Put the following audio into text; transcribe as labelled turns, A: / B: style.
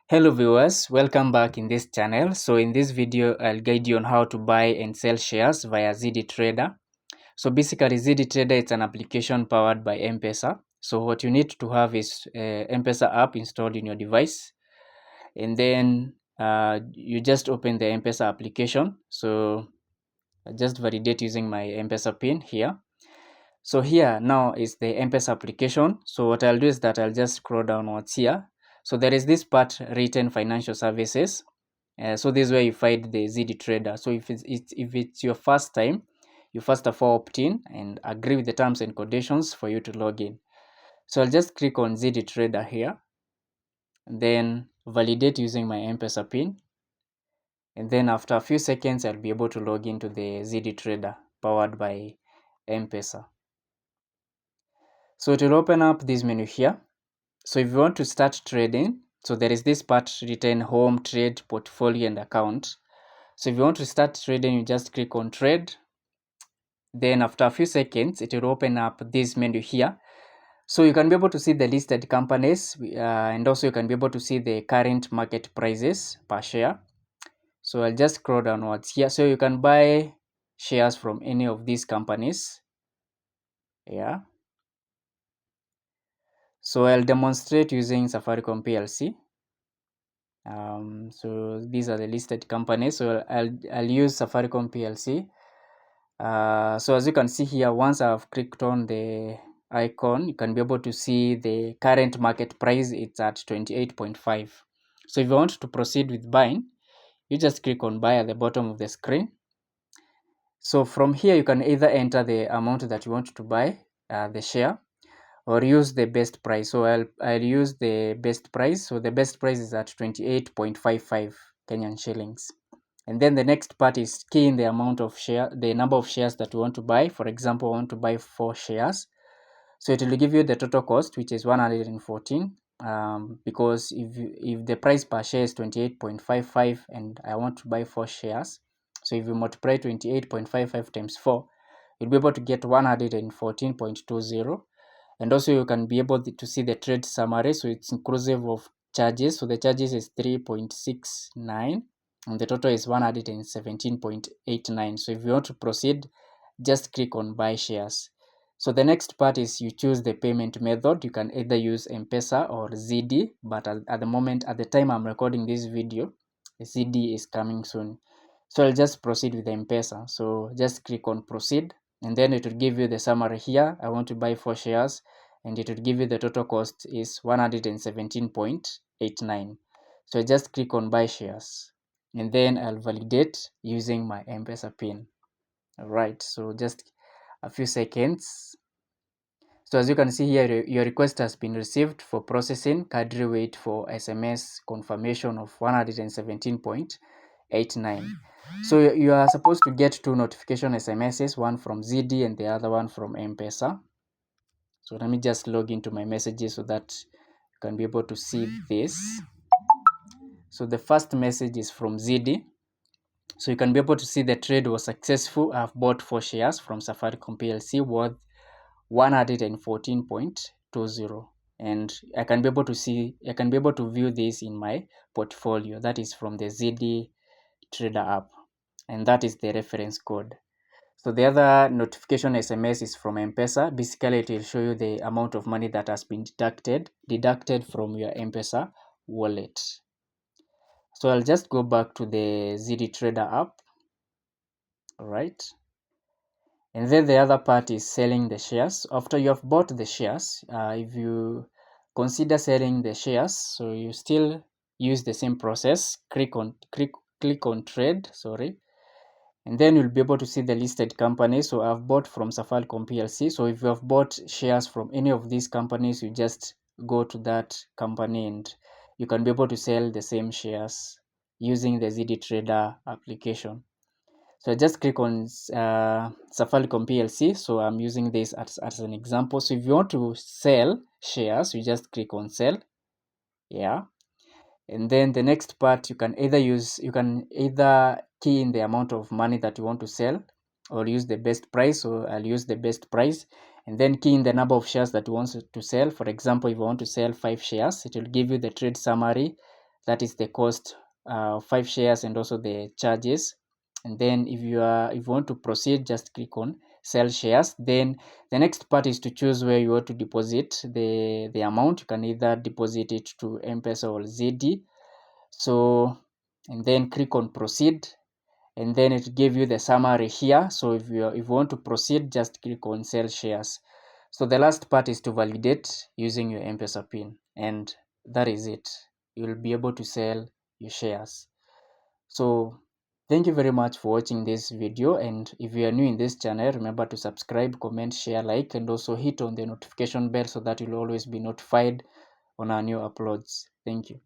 A: Hello viewers, welcome back in this channel. So in this video, I'll guide you on how to buy and sell shares via Ziidi Trader. So basically Ziidi Trader is an application powered by M-Pesa. So what you need to have is M-Pesa app installed in your device. And then you just open the M-Pesa application. So I just validate using my M-Pesa pin here. So here now is the M-Pesa application. So what I'll do is that I'll just scroll downwards here. So there is this part written financial services. So this is where you find the Ziidi Trader. So if it's your first time, you first of all opt in and agree with the terms and conditions for you to log in. So I'll just click on Ziidi Trader here, and then validate using my M-Pesa pin. And then after a few seconds, I'll be able to log into the Ziidi Trader powered by M-Pesa. So it will open up this menu here. So if you want to start trading, so there is this part written home, trade, portfolio, and account. So if you want to start trading, you just click on trade. Then after a few seconds, it will open up this menu here. So you can be able to see the listed companies and also you can be able to see the current market prices per share. So I'll just scroll downwards here. So you can buy shares from any of these companies. Yeah. So I'll demonstrate using Safaricom PLC. So these are the listed companies. So I'll use Safaricom PLC. So as you can see here, once I've clicked on the icon, you can be able to see the current market price. It's at 28.5. So if you want to proceed with buying, you just click on buy at the bottom of the screen. So from here, you can either enter the amount that you want to buy the share, or use the best price. So I'll use the best price. So the best price is at 28.55 Kenyan shillings. And then the next part is key in the amount of share, the number of shares that you want to buy. For example, I want to buy 4 shares. So it will give you the total cost, which is 114. Because if the price per share is 28.55 and I want to buy 4 shares, so if you multiply 28.55 times 4, you'll be able to get 114.20. And also you can be able to see the trade summary. So it's inclusive of charges. So the charges is 3.69 and the total is 117.89. So if you want to proceed, just click on buy shares. So the next part is you choose the payment method. You can either use M-Pesa or Ziidi, but at the moment, at the time I'm recording this video, Ziidi is coming soon. So I'll just proceed with M-Pesa. So just click on proceed, and then it will give you the summary here. I want to buy 4 shares, and it will give you the total cost is 117.89. So I just click on buy shares, and then I'll validate using my M-Pesa pin. All right, so just a few seconds. So as you can see here, your request has been received for processing. Kindly wait for SMS confirmation of 117.89. So you are supposed to get 2 notification SMSs, one from Ziidi and the other one from M-Pesa. So let me just log into my messages so that you can be able to see this. So the first message is from Ziidi. So you can be able to see the trade was successful. I've bought 4 shares from Safaricom PLC worth 114.20, and I can be able to view this in my portfolio. That is from the Ziidi Trader app, and that is the reference code. So the other notification SMS is from M-Pesa. Basically, it will show you the amount of money that has been deducted from your M-Pesa wallet. So I'll just go back to the Ziidi Trader app. All right. And then the other part is selling the shares. After you have bought the shares, if you consider selling the shares, so you still use the same process. Click on trade, and then you'll be able to see the listed companies. So I've bought from Safaricom PLC. So if you have bought shares from any of these companies, you just go to that company and you can be able to sell the same shares using the Ziidi Trader application. So I just click on Safaricom PLC. So I'm using this as an example. So if you want to sell shares, you just click on sell. Yeah. And then the next part, you can either key in the amount of money that you want to sell, or use the best price. So I'll use the best price, and then key in the number of shares that you want to sell. For example, if you want to sell 5 shares, it will give you the trade summary, that is the cost of 5 shares and also the charges. And then if you want to proceed, just click on sell shares. Then the next part is to choose where you want to deposit the amount. You can either deposit it to M-Pesa or Ziidi. So, and then click on proceed, and then it give you the summary here. So if you want to proceed, just click on sell shares. So the last part is to validate using your M-Pesa pin, and that is it. You will be able to sell your shares. So thank you very much for watching this video, and if you are new in this channel, remember to subscribe, comment, share, like, and also hit on the notification bell so that you'll always be notified on our new uploads. Thank you.